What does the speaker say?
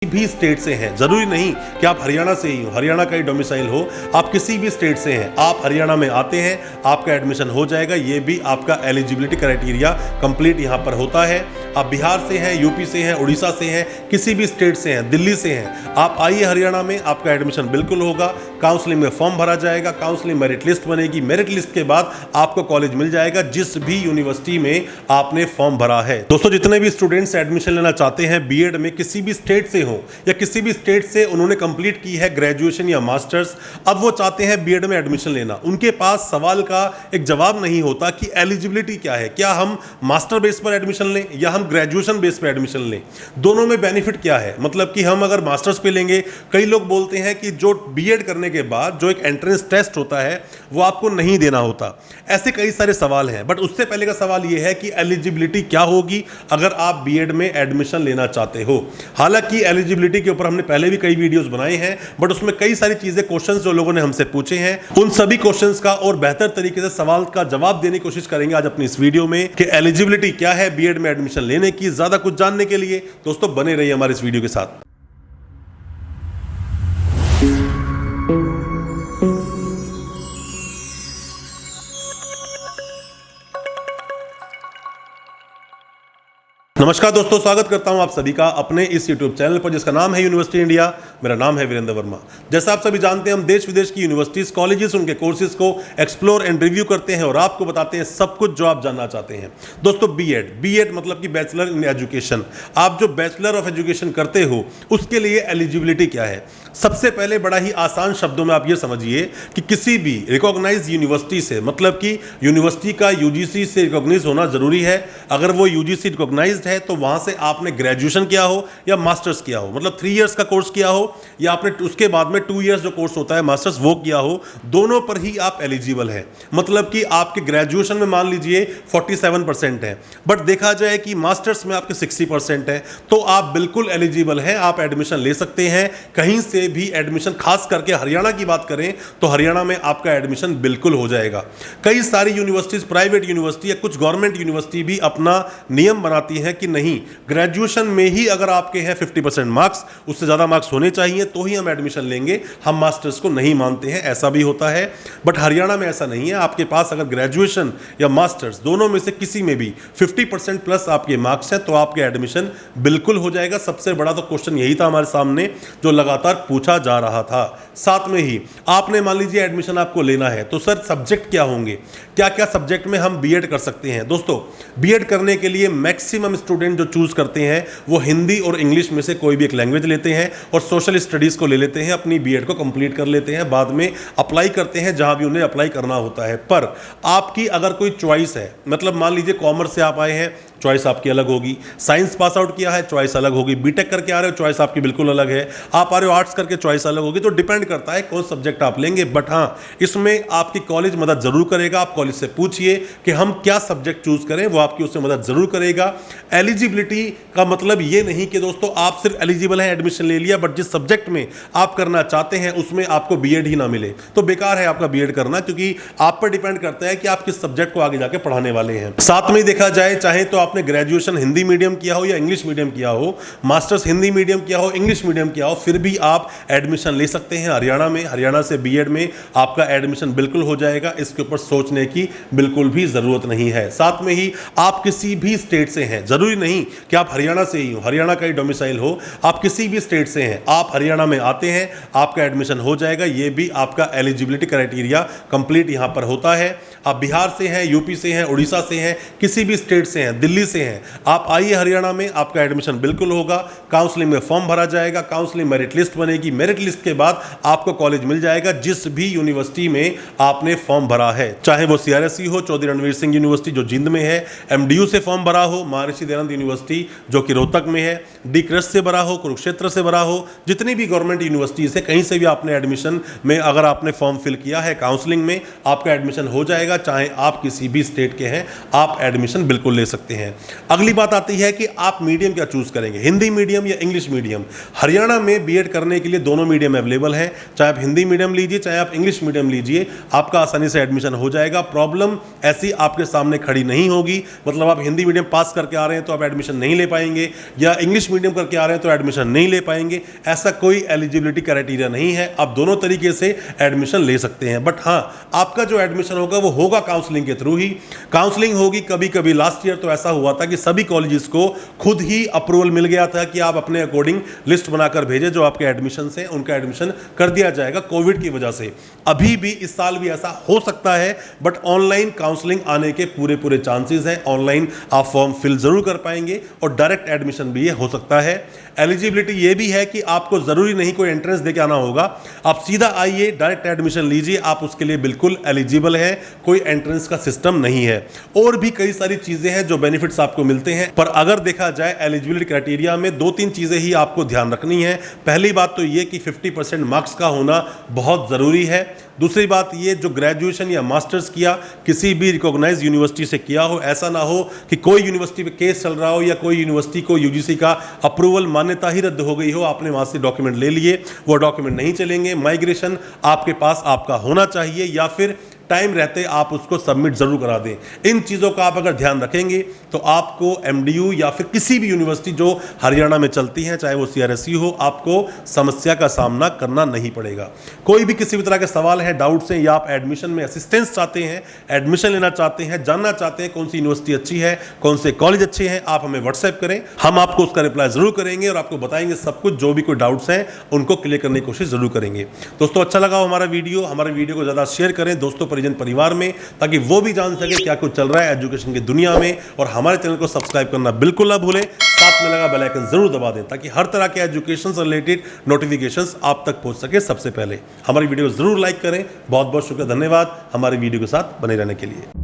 भी स्टेट से हैं, जरूरी नहीं कि आप हरियाणा से ही हो, हरियाणा का ही डोमिसाइल हो, आप किसी भी स्टेट से हैं, आप हरियाणा में आते हैं, आपका एडमिशन हो जाएगा। ये भी आपका एलिजिबिलिटी क्राइटेरिया कंप्लीट यहां पर होता है। आप बिहार से हैं, यूपी से हैं, उड़ीसा से हैं, किसी भी स्टेट से हैं, दिल्ली से हैं, आप आइए हरियाणा में, आपका एडमिशन बिल्कुल होगा। काउंसलिंग में फॉर्म भरा जाएगा, काउंसलिंग मेरिट लिस्ट बनेगी, मेरिट लिस्ट के बाद आपको कॉलेज मिल जाएगा जिस भी यूनिवर्सिटी में आपने फॉर्म भरा है। दोस्तों, जितने भी स्टूडेंट्स एडमिशन लेना चाहते हैं बीएड में, किसी भी स्टेट से हो या किसी भी स्टेट से उन्होंने कंप्लीट की है ग्रेजुएशन या मास्टर्स, अब वो चाहते हैं बीएड में एडमिशन लेना, उनके पास सवाल का एक जवाब नहीं होता कि एलिजिबिलिटी क्या है, क्या हम मास्टर बेस पर एडमिशन लें या हम ग्रेजुएशन बेस पर एडमिशन लें, दोनों में बेनिफिट क्या है। मतलब कि हम अगर मास्टर्स पे लेंगे, कई लोग बोलते हैं कि जो बीएड करने के बाद जो एक एंट्रेंस टेस्ट होता है वो आपको नहीं देना होता। ऐसे कई सारे सवाल हैं, बट उससे पहले का सवाल यह है कि एलिजिबिलिटी क्या होगी अगर आप बीएड में एडमिशन लेना चाहते हो। हालांकि एलिजिबिलिटी के ऊपर हमने पहले भी कई वीडियोस बनाए हैं, बट उसमें कई सारी चीजें, क्वेश्चंस जो लोगों ने हमसे पूछे हैं, उन सभी क्वेश्चंस का और बेहतर तरीके से सवाल का जवाब देने की कोशिश करेंगे आज अपनी इस वीडियो में कि एलिजिबिलिटी क्या है बीएड में एडमिशन लेने की। ज्यादा कुछ जानने के लिए दोस्तों बने रहिए हमारे इस वीडियो के साथ। नमस्कार दोस्तों, स्वागत करता हूं आप सभी का अपने इस YouTube चैनल पर जिसका नाम है यूनिवर्सिटी इंडिया। मेरा नाम है वीरेंद्र वर्मा। जैसा आप सभी जानते हैं, हम देश विदेश की यूनिवर्सिटीज, कॉलेजेस, उनके कोर्सेज को एक्सप्लोर एंड रिव्यू करते हैं और आपको बताते हैं सब कुछ जो आप जानना चाहते हैं। दोस्तों, बीएड मतलब कि बैचलर इन एजुकेशन। आप जो बैचलर ऑफ एजुकेशन करते हो उसके लिए एलिजिबिलिटी क्या है। सबसे पहले बड़ा ही आसान शब्दों में आप ये समझिए कि किसी भी रिकॉग्नाइज यूनिवर्सिटी से, मतलब कि यूनिवर्सिटी का यूजीसी से रिकॉग्नाइज होना जरूरी है। अगर वो यूजीसी रिकॉग्नाइज्ड है तो वहां से आपने ग्रेजुएशन किया हो या मास्टर्स किया हो, मतलब 3 इयर्स का कोर्स किया हो या आपने उसके बाद में 2 इयर्स जो कोर्स होता है मास्टर्स वो किया हो, दोनों पर ही आप एलिजिबल हैं। मतलब कि आपके ग्रेजुएशन में मान लीजिए 47% है, बट देखा जाए कि मास्टर्स में आपके 60% है, तो आप बिल्कुल एलिजिबल हैं, आप एडमिशन ले सकते हैं कहीं से भी एडमिशन। खास करके हरियाणा की बात करें तो हरियाणा में आपका एडमिशन बिल्कुल हो जाएगा। कई सारी यूनिवर्सिटीज, प्राइवेट यूनिवर्सिटी या कुछ गवर्नमेंट यूनिवर्सिटी भी अपना नियम बनाती है कि नहीं, ग्रेजुएशन में ही अगर आपके हैं 50% मार्क्स, उससे ज्यादा मार्क्स होने चाहिए तो ही हम एडमिशन लेंगे, हम मास्टर्स को नहीं मानते हैं। ऐसा भी होता है, बट हरियाणा में ऐसा नहीं है। आपके पास अगर ग्रेजुएशन या मास्टर्स दोनों में से किसी में भी 50% प्लस आपके मार्क्स हैं तो आपके एडमिशन बिल्कुल हो जाएगा। सबसे बड़ा तो क्वेश्चन यही था हमारे सामने जो लगातार पूछा जा रहा था। साथ में ही आपने मान लीजिए एडमिशन आपको लेना है तो सर सब्जेक्ट क्या होंगे, क्या क्या सब्जेक्ट में हम बीएड कर सकते हैं। दोस्तों, बीएड करने के लिए मैक्सिमम स्टूडेंट जो चूज करते हैं वो हिंदी और इंग्लिश में से कोई भी एक लैंग्वेज लेते हैं और सोशल स्टडीज को ले लेते हैं, अपनी बीएड को कंप्लीट कर लेते हैं, बाद में अप्लाई करते हैं जहां भी उन्हें अप्लाई करना होता है। पर आपकी अगर कोई चॉइस है, मतलब मान लीजिए कॉमर्स से आप आए हैं, चॉइस आपकी अलग होगी, साइंस पास आउट किया है, चॉइस अलग होगी, बीटेक करके आ रहे हो, चॉइस आपकी बिल्कुल अलग है, आप आ रहे हो आर्ट्स करके, चॉइस अलग होगी। तो डिपेंड करता है कौन सब्जेक्ट आप लेंगे। बट हाँ, इसमें आपकी कॉलेज मदद जरूर करेगा। आप कॉलेज से पूछिए कि हम क्या सब्जेक्ट चूज करें, वो आपकी उससे मदद जरूर करेगा। एलिजिबिलिटी का मतलब ये नहीं कि दोस्तों आप सिर्फ एलिजिबल हैं, एडमिशन ले लिया, बट जिस सब्जेक्ट में आप करना चाहते हैं उसमें आपको बीएड ही ना मिले तो बेकार है आपका बीएड करना, क्योंकि आप पर डिपेंड करता है कि आप किस सब्जेक्ट को आगे जाके पढ़ाने वाले हैं। साथ में देखा जाए, चाहे तो आपने ग्रेजुएशन हिंदी मीडियम किया हो या इंग्लिश मीडियम किया हो, मास्टर्स हिंदी मीडियम किया हो, इंग्लिश मीडियम किया हो, फिर भी आप एडमिशन ले सकते हैं हरियाणा में। हरियाणा से बीएड में आपका एडमिशन बिल्कुल हो जाएगा, इसके ऊपर सोचने की बिल्कुल भी जरूरत नहीं है। साथ में ही आप किसी भी स्टेट से हैं, जरूरी नहीं कि आप हरियाणा से ही हो, हरियाणा का ही डोमिसाइल हो, आप किसी भी स्टेट से हैं, आप हरियाणा में आते हैं, आपका एडमिशन हो जाएगा। ये भी आपका एलिजिबिलिटी क्राइटेरिया कंप्लीट यहां पर होता है। आप बिहार से हैं, यूपी से हैं, उड़ीसा से हैं, किसी भी स्टेट से हैं, दिल्ली से हैं, आप आइए हरियाणा में, आपका एडमिशन बिल्कुल होगा। काउंसलिंग में फॉर्म भरा जाएगा, काउंसलिंग मेरिट लिस्ट बनेगी, मेरिट लिस्ट के बाद आपको कॉलेज मिल जाएगा जिस भी यूनिवर्सिटी में आपने फॉर्म भरा है। चाहे वो सीआरएससी हो, चौधरी रणवीर सिंह यूनिवर्सिटी जो जिंद में है, एमडीयू से फॉर्म भरा हो, महर्षि दयानंद यूनिवर्सिटी जो कि रोहतक में है, डी कृष्ण से भरा हो, कुरुक्षेत्र से भरा हो, जितनी भी गवर्नमेंट यूनिवर्सिटीज है, कहीं से भी आपने एडमिशन में अगर आपने फॉर्म फिल किया है, काउंसलिंग में आपका एडमिशन हो जाएगा। चाहे आप किसी भी स्टेट के हैं, आप एडमिशन बिल्कुल ले सकते हैं। हैं। अगली बात आती है कि आप मीडियम क्या चूज करेंगे, हिंदी मीडियम या इंग्लिश मीडियम। हरियाणा में बीएड करने के लिए दोनों मीडियम अवेलेबल हैं, चाहे आप हिंदी मीडियम लीजिए चाहे आप इंग्लिश मीडियम लीजिए, आपका आसानी से एडमिशन हो जाएगा। प्रॉब्लम ऐसी आपके सामने खड़ी नहीं होगी, मतलब आप हिंदी मीडियम पास करके आ रहे हैं तो आप एडमिशन नहीं ले पाएंगे, या इंग्लिश मीडियम करके आ रहे हैं तो एडमिशन नहीं ले पाएंगे। ऐसा कोई एलिजिबिलिटी क्राइटेरिया नहीं है, आप दोनों तरीके से एडमिशन ले सकते हैं। बट हाँ, आपका जो एडमिशन होगा वो होगा काउंसलिंग के थ्रू ही। काउंसलिंग होगी, कभी कभी लास्ट ईयर तो ऐसा हुआ था कि सभी कॉलेजेस को खुद ही अप्रूवल मिल गया था कि आप अपने अकॉर्डिंग लिस्ट बनाकर भेजें, जो आपके एडमिशन हैं उनका एडमिशन कर दिया जाएगा कोविड की वजह से। अभी भी इस साल भी ऐसा हो सकता है, बट ऑनलाइन काउंसलिंग आने के पूरे चांसेस हैं। ऑनलाइन आप फॉर्म फिल जरूर कर पाएंगे और डायरेक्ट एडमिशन भी ये हो सकता है। एलिजिबिलिटी ये भी है कि आपको जरूरी नहीं कोई एंट्रेंस देके आना होगा, आप सीधा आइए डायरेक्ट एडमिशन लीजिए, आप उसके लिए बिल्कुल एलिजिबल है, कोई एंट्रेंस का सिस्टम नहीं है। और भी कई सारी चीजें हैं जो बेनिफिट्स आपको मिलते हैं, पर अगर देखा जाए एलिजिबिलिटी क्राइटेरिया में 2-3 चीजें ही आपको ध्यान रखनी है। पहली बात तो ये कि 50% मार्क्स का होना बहुत जरूरी है। दूसरी बात ये, जो ग्रेजुएशन या मास्टर्स किया किसी भी रिकॉग्नाइज यूनिवर्सिटी से किया हो, ऐसा ना हो कि कोई यूनिवर्सिटी पे केस चल रहा हो या कोई यूनिवर्सिटी को यूजीसी का अप्रूवल मान्यता ही रद्द हो गई हो, आपने वहां से डॉक्यूमेंट ले लिए, वो डॉक्यूमेंट नहीं चलेंगे। माइग्रेशन आपके पास आपका होना चाहिए, या फिर टाइम रहते आप उसको सबमिट जरूर करा दें। इन चीज़ों का आप अगर ध्यान रखेंगे तो आपको एमडीयू या फिर किसी भी यूनिवर्सिटी जो हरियाणा में चलती हैं, चाहे वो सीआरएसयू हो, आपको समस्या का सामना करना नहीं पड़ेगा। कोई भी किसी भी तरह के सवाल हैं, डाउट्स हैं, या आप एडमिशन में असिस्टेंस चाहते हैं, एडमिशन लेना चाहते हैं, जानना चाहते हैं कौन सी यूनिवर्सिटी अच्छी है, कौन से कॉलेज अच्छे हैं, आप हमें व्हाट्सएप करें, हम आपको उसका रिप्लाई जरूर करेंगे और आपको बताएंगे सब कुछ। जो भी कोई डाउट्स हैं उनको क्लियर करने की कोशिश जरूर करेंगे। दोस्तों, अच्छा लगा हमारा वीडियो को ज़्यादा शेयर करें दोस्तों परिवार में, ताकि वो भी जान सके क्या कुछ चल रहा है एजुकेशन की दुनिया में। और हमारे चैनल को सब्सक्राइब करना बिल्कुल ना भूलें, साथ में लगा बेल आइकन जरूर दबा दें ताकि हर तरह के एजुकेशन से रिलेटेड नोटिफिकेशंस आप तक पहुंच सके सबसे पहले। हमारी वीडियो जरूर लाइक करें। बहुत बहुत शुक्रिया, धन्यवाद हमारी वीडियो के साथ बने रहने के लिए।